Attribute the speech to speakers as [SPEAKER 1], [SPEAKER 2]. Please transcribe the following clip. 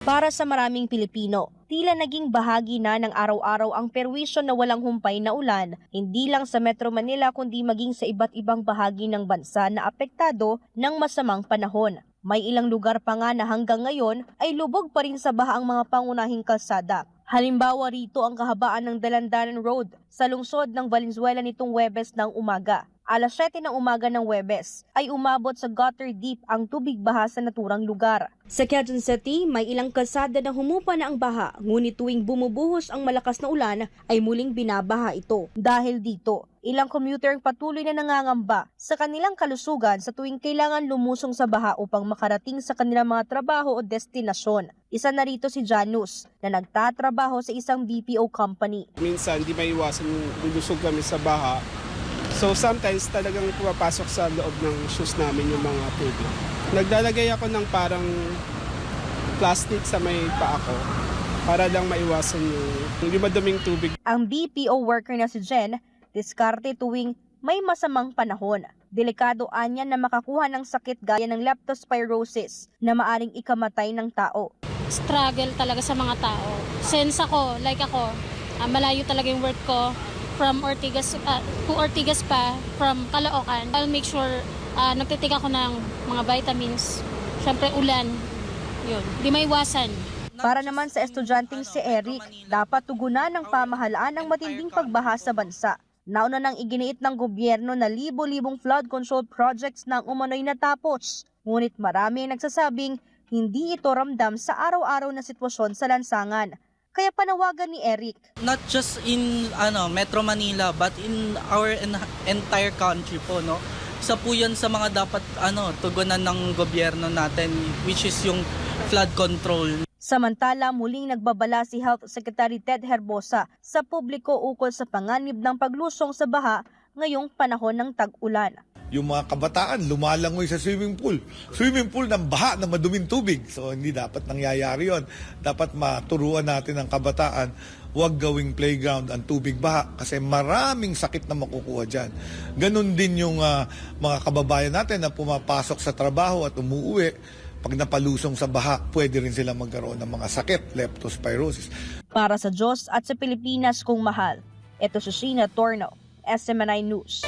[SPEAKER 1] Para sa maraming Pilipino, tila naging bahagi na ng araw-araw ang perwisyo na walang humpay na ulan, hindi lang sa Metro Manila kundi maging sa iba't ibang bahagi ng bansa na apektado ng masamang panahon. May ilang lugar pa nga na hanggang ngayon ay lubog pa rin sa baha ang mga pangunahing kalsada. Halimbawa rito ang kahabaan ng Dalandanan Road sa lungsod ng Valenzuela nitong Huwebes ng umaga. Alas 7 ng umaga ng Huwebes ay umabot sa gutter deep ang tubig baha sa naturang lugar. Sa Quezon City, may ilang kalsada na humupa na ang baha, ngunit tuwing bumubuhos ang malakas na ulan ay muling binabaha ito. Dahil dito, ilang commuter ang patuloy na nangangamba sa kanilang kalusugan sa tuwing kailangan lumusong sa baha upang makarating sa kanilang mga trabaho o destinasyon. Isa na rito si Janus na nagtatrabaho sa isang BPO company.
[SPEAKER 2] Minsan di maiwasan lulusog kami sa baha. So sometimes talagang pumapasok sa loob ng shoes namin yung mga tubig. Naglalagay ako ng parang plastic sa may paa ko para lang maiwasan yung maduming tubig.
[SPEAKER 1] Ang BPO worker na si Jen, diskarte tuwing may masamang panahon. Delikado anya na makakuha ng sakit gaya ng leptospirosis na maaring ikamatay ng tao.
[SPEAKER 3] Struggle talaga sa mga tao. Since ako, malayo talaga yung work ko. From Ortigas to Ortigas pa, from Caloocan. I'll make sure nagtitig ako ng mga vitamins. Siyempre ulan, yun, di maiwasan.
[SPEAKER 1] Para naman sa estudyanteng si Eric, dapat tugunan ng pamahalaan ang matinding pagbaha sa bansa. Nauna nang iginiit ng gobyerno na libo-libong flood control projects nang umano'y natapos. Ngunit marami ang nagsasabing hindi ito ramdam sa araw-araw na sitwasyon sa lansangan. Kaya panawagan ni Eric.
[SPEAKER 4] Not just in Metro Manila but in our entire country po, no. Isa po 'yan sa mga dapat tugunan ng gobyerno natin, which is yung flood control.
[SPEAKER 1] Samantala, muling nagbabala si Health Secretary Ted Herbosa sa publiko ukol sa panganib ng paglusong sa baha ngayong panahon ng tag-ulan.
[SPEAKER 5] Yung mga kabataan lumalangoy sa swimming pool. Swimming pool ng baha na maduming tubig. So hindi dapat nangyayari yon. Dapat maturuan natin ang kabataan, huwag gawing playground ang tubig baha kasi maraming sakit na makukuha dyan. Ganon din yung mga kababayan natin na pumapasok sa trabaho at umuwi. Pag napalusong sa baha, pwede rin sila magkaroon ng mga sakit, leptospirosis.
[SPEAKER 1] Para sa Diyos at sa Pilipinas kung mahal, ito si Sheena Torno, SMNI News.